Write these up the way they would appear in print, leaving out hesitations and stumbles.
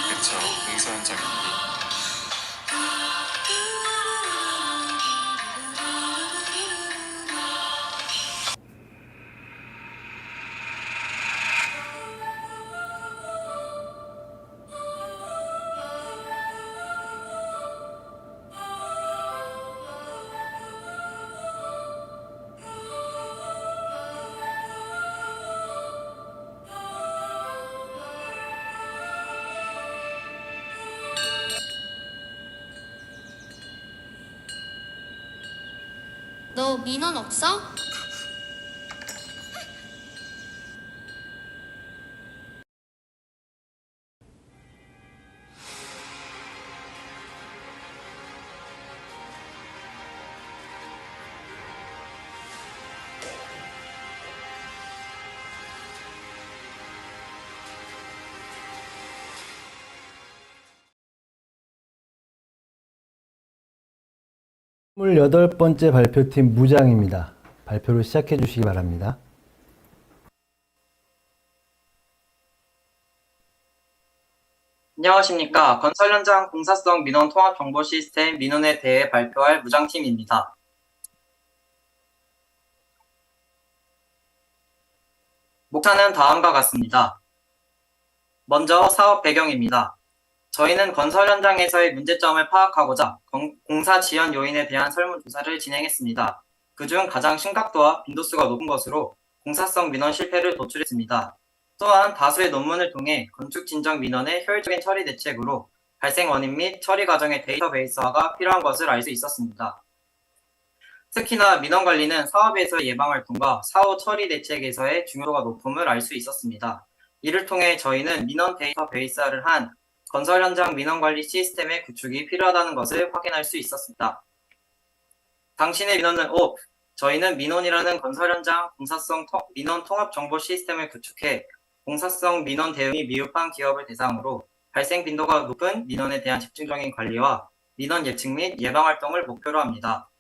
그쵸, 공사 현장이니. 너 민원 없어? 스물여덟 번째 발표팀 무장입니다. 발표를 시작해 주시기 바랍니다. 안녕하십니까. 건설 현장 공사성 민원 통합 정보 시스템 민원에 대해 발표할 무장팀입니다. 목차는 다음과 같습니다. 먼저 사업 배경입니다. 저희는 건설 현장에서의 문제점을 파악하고자 공사 지연 요인에 대한 설문조사를 진행했습니다. 그중 가장 심각도와 빈도수가 높은 것으로 공사성 민원 실패를 도출했습니다. 또한 다수의 논문을 통해 건축 진정 민원의 효율적인 처리 대책으로 발생 원인 및 처리 과정의 데이터베이스화가 필요한 것을 알 수 있었습니다. 특히나 민원 관리는 사업에서의 예방 활동과 사후 처리 대책에서의 중요도가 높음을 알 수 있었습니다. 이를 통해 저희는 민원 데이터베이스화를 한 건설 현장 민원 관리 시스템의 구축이 필요하다는 것을 확인할 수 있었습니다. 당신의 민원은 저희는 민원이라는 건설 현장 공사성 민원 통합 정보 시스템을 구축해 공사성 민원 대응이 미흡한 기업을 대상으로 발생 빈도가 높은 민원에 대한 집중적인 관리와 민원 예측 및 예방 활동을 목표로 합니다.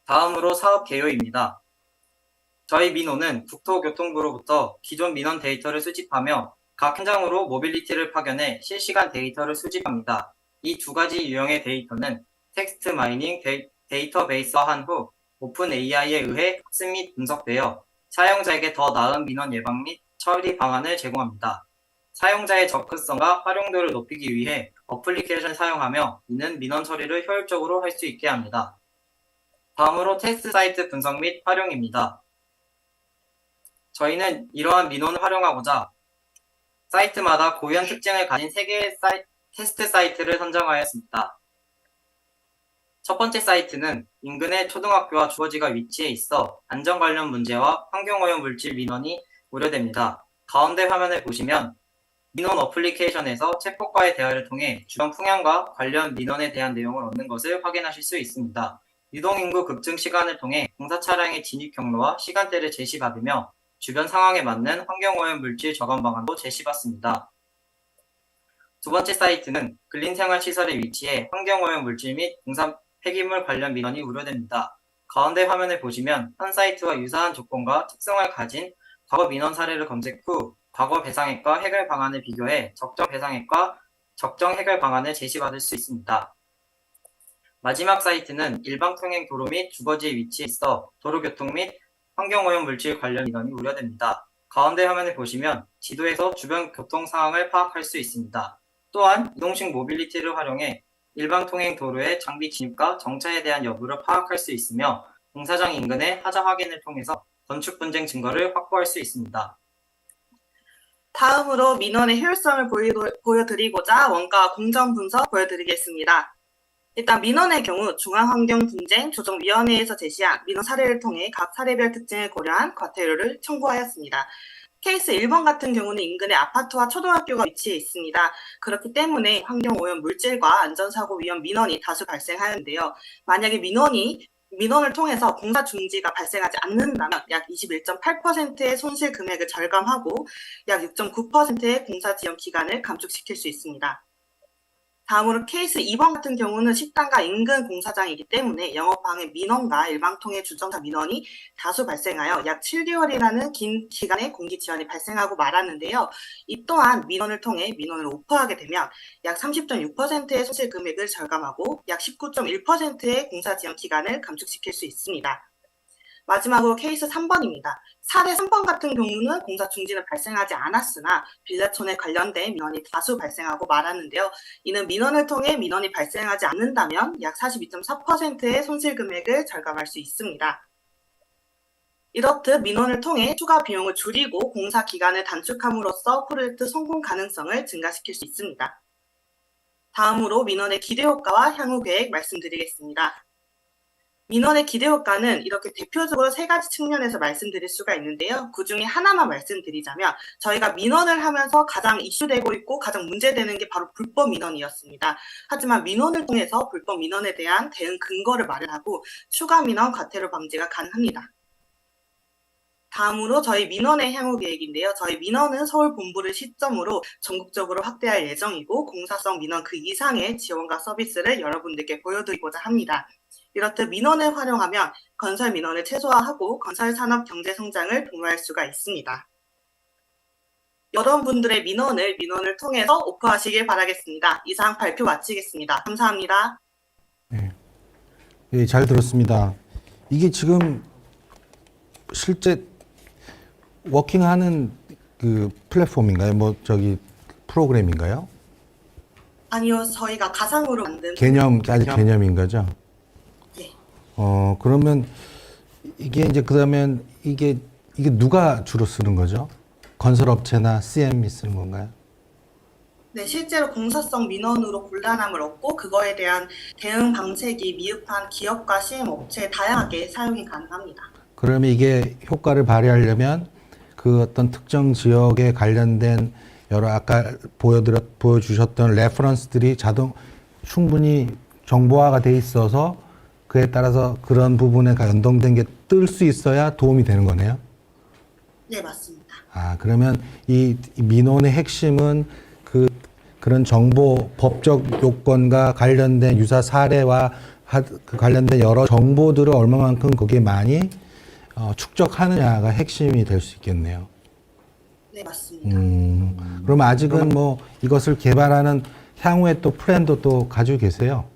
다음으로 사업 개요입니다. 저희 민원은 국토교통부로부터 기존 민원 데이터를 수집하며 각 현장으로 모빌리티를 파견해 실시간 데이터를 수집합니다. 이 두 가지 유형의 데이터는 텍스트 마이닝 데이터베이스화한 후 오픈 AI에 의해 학습 및 분석되어 사용자에게 더 나은 민원 예방 및 처리 방안을 제공합니다. 사용자의 접근성과 활용도를 높이기 위해 어플리케이션을 사용하며 이는 민원 처리를 효율적으로 할 수 있게 합니다. 다음으로 테스트 사이트 분석 및 활용입니다. 저희는 이러한 민원을 활용하고자 사이트마다 고유한 특징을 가진 3개의 테스트 사이트를 선정하였습니다. 첫 번째 사이트는 인근의 초등학교와 주거지가 위치해 있어 안전 관련 문제와 환경오염 물질 민원이 우려됩니다. 가운데 화면을 보시면 민원 어플리케이션에서 챗봇과의 대화를 통해 주변 풍향과 관련 민원에 대한 내용을 얻는 것을 확인하실 수 있습니다. 유동인구 급증 시간을 통해 공사 차량의 진입 경로와 시간대를 제시받으며 주변 상황에 맞는 환경오염 물질 저감 방안도 제시받습니다. 두 번째 사이트는 근린생활시설에 위치해 환경오염 물질 및 공사 폐기물 관련 민원이 우려됩니다. 가운데 화면을 보시면 한 사이트와 유사한 조건과 특성을 가진 과거 민원 사례를 검색 후 과거 배상액과 해결 방안을 비교해 적정 배상액과 적정 해결 방안을 제시받을 수 있습니다. 마지막 사이트는 일방 통행 도로 및 주거지에 위치해 있어 도로교통 및 환경오염 물질 관련 민원이 우려됩니다. 가운데 화면을 보시면 지도에서 주변 교통 상황을 파악할 수 있습니다. 또한 이동식 모빌리티를 활용해 일방 통행 도로의 장비 진입과 정차에 대한 여부를 파악할 수 있으며 공사장 인근의 하자 확인을 통해서 건축 분쟁 증거를 확보할 수 있습니다. 다음으로 민원의 효율성을 보여드리고자 원가 공정 분석 보여드리겠습니다. 일단 민원의 경우 중앙환경분쟁조정위원회에서 제시한 민원 사례를 통해 각 사례별 특징을 고려한 과태료를 청구하였습니다. 케이스 1번 같은 경우는 인근의 아파트와 초등학교가 위치해 있습니다. 그렇기 때문에 환경오염 물질과 안전사고 위험 민원이 다수 발생하는데요. 만약에 민원을 통해서 공사 중지가 발생하지 않는다면 약 21.8%의 손실 금액을 절감하고 약 6.9%의 공사 지연 기간을 감축시킬 수 있습니다. 다음으로 케이스 2번 같은 경우는 식당과 인근 공사장이기 때문에 영업방해 민원과 일방통행 주정차 민원이 다수 발생하여 약 7개월이라는 긴 기간의 공기 지연이 발생하고 말았는데요. 이 또한 민원을 통해 민원을 오퍼하게 되면 약 30.6%의 손실 금액을 절감하고 약 19.1%의 공사 지연 기간을 감축시킬 수 있습니다. 마지막으로 케이스 3번입니다. 사례 3번 같은 경우는 공사 중지는 발생하지 않았으나 빌라촌에 관련된 민원이 다수 발생하고 말았는데요. 이는 민원을 통해 민원이 발생하지 않는다면 약 42.4%의 손실 금액을 절감할 수 있습니다. 이렇듯 민원을 통해 추가 비용을 줄이고 공사 기간을 단축함으로써 프로젝트 성공 가능성을 증가시킬 수 있습니다. 다음으로 민원의 기대 효과와 향후 계획 말씀드리겠습니다. 민원의 기대 효과는 이렇게 대표적으로 3가지 측면에서 말씀드릴 수가 있는데요. 그 중에 하나만 말씀드리자면 저희가 민원을 하면서 가장 이슈되고 있고 가장 문제되는 게 바로 불법 민원이었습니다. 하지만 민원을 통해서 불법 민원에 대한 대응 근거를 마련하고 추가 민원 과태료 방지가 가능합니다. 다음으로 저희 민원의 향후 계획인데요. 저희 민원은 서울 본부를 시점으로 전국적으로 확대할 예정이고 공사성 민원 그 이상의 지원과 서비스를 여러분들께 보여드리고자 합니다. 이렇듯 민원을 활용하면 건설 민원을 최소화하고 건설 산업 경제 성장을 도모할 수가 있습니다. 여러분들의 민원을 통해서 오프하시길 바라겠습니다. 이상 발표 마치겠습니다. 감사합니다. 네, 잘 들었습니다. 이게 지금 실제 워킹하는 그 플랫폼인가요? 프로그램인가요? 아니요, 저희가 가상으로 만든 아직 개념인 거죠? 네. 그러면 이게 이제 그러면 이게 누가 주로 쓰는 거죠? 건설업체나 CM이 쓰는 건가요? 네, 실제로 공사성 민원으로 곤란함을 얻고 그거에 대한 대응 방책이 미흡한 기업과 CM 업체에 다양하게 사용이 가능합니다. 그러면 이게 효과를 발휘하려면 그 어떤 특정 지역에 관련된 여러 아까 보여주셨던 레퍼런스들이 충분히 정보화가 돼 있어서 그에 따라서 그런 부분에 연동된 게 뜰 수 있어야 도움이 되는 거네요? 네, 맞습니다. 그러면 이 민원의 핵심은 그런 정보, 법적 요건과 관련된 유사 사례와 관련된 여러 정보들을 얼마만큼 거기에 많이 축적하느냐가 핵심이 될 수 있겠네요. 네, 맞습니다. 그럼 아직은 이것을 개발하는 향후에 또 플랜도 또 가지고 계세요?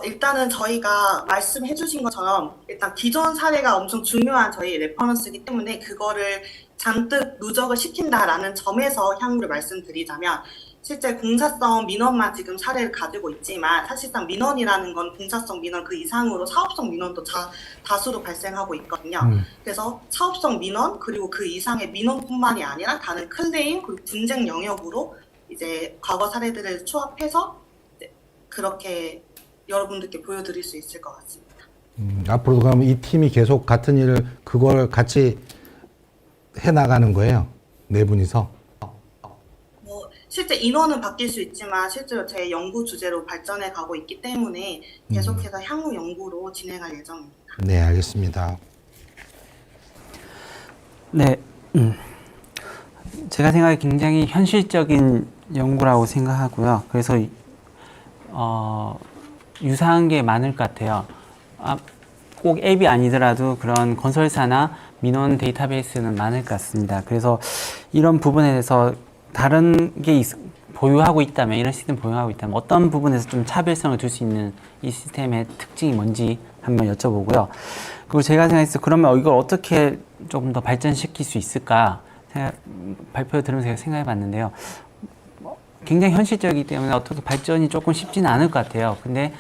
일단은 저희가 말씀해 주신 것처럼 일단 기존 사례가 엄청 중요한 저희 레퍼런스이기 때문에 그거를 잔뜩 누적을 시킨다라는 점에서 향후를 말씀드리자면 실제 공사성 민원만 지금 사례를 가지고 있지만 사실상 민원이라는 건 공사성 민원 그 이상으로 사업성 민원도 다수로 발생하고 있거든요. 그래서 사업성 민원 그리고 그 이상의 민원뿐만이 아니라 다른 클레임 그리고 분쟁 영역으로 이제 과거 사례들을 조합해서 그렇게 여러분들께 보여드릴 수 있을 것 같습니다. 앞으로도 그러면 이 팀이 계속 같은 일을 그걸 같이 해나가는 거예요? 네 분이서? 실제 인원은 바뀔 수 있지만 실제로 제 연구 주제로 발전해 가고 있기 때문에 계속해서 향후 연구로 진행할 예정입니다. 네, 알겠습니다. 네, 제가 생각에 굉장히 현실적인 연구라고 생각하고요. 그래서 유사한 게 많을 것 같아요. 꼭 앱이 아니더라도 그런 건설사나 민원 데이터베이스는 많을 것 같습니다. 그래서 이런 부분에 대해서 다른 게 보유하고 있다면, 이런 시스템 보유하고 있다면 어떤 부분에서 좀 차별성을 둘 수 있는 이 시스템의 특징이 뭔지 한번 여쭤보고요. 그리고 제가 생각했을 때 그러면 이걸 어떻게 조금 더 발전시킬 수 있을까 발표를 들으면서 생각해 봤는데요. 굉장히 현실적이기 때문에 어떻게 발전이 조금 쉽지는 않을 것 같아요. 근데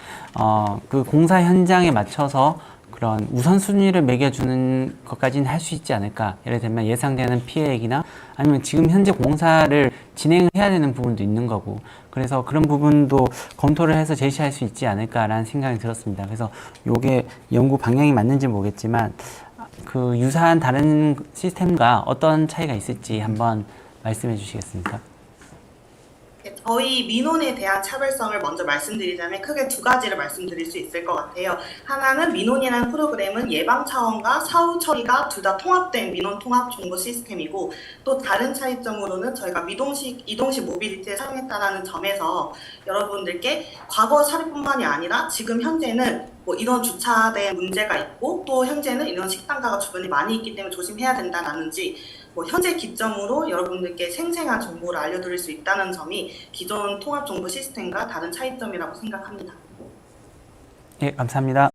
그 공사 현장에 맞춰서 그런 우선순위를 매겨주는 것까지는 할 수 있지 않을까. 예를 들면 예상되는 피해액이나 아니면 지금 현재 공사를 진행을 해야 되는 부분도 있는 거고, 그래서 그런 부분도 검토를 해서 제시할 수 있지 않을까라는 생각이 들었습니다. 그래서 이게 연구 방향이 맞는지 모르겠지만 그 유사한 다른 시스템과 어떤 차이가 있을지 한번 말씀해 주시겠습니까? 저희 민원에 대한 차별성을 먼저 말씀드리자면 크게 두 가지를 말씀드릴 수 있을 것 같아요. 하나는 민원이라는 프로그램은 예방 차원과 사후 처리가 둘 다 통합된 민원 통합 정보 시스템이고, 또 다른 차이점으로는 저희가 이동식 모빌리티를 사용했다는 점에서 여러분들께 과거 사례뿐만이 아니라 지금 현재는 뭐 이런 주차된 문제가 있고, 또 현재는 이런 식당가가 주변에 많이 있기 때문에 조심해야 된다라는지, 뭐 현재 기점으로 여러분들께 생생한 정보를 알려드릴 수 있다는 점이 기존 통합 정보 시스템과 다른 차이점이라고 생각합니다. 예, 감사합니다.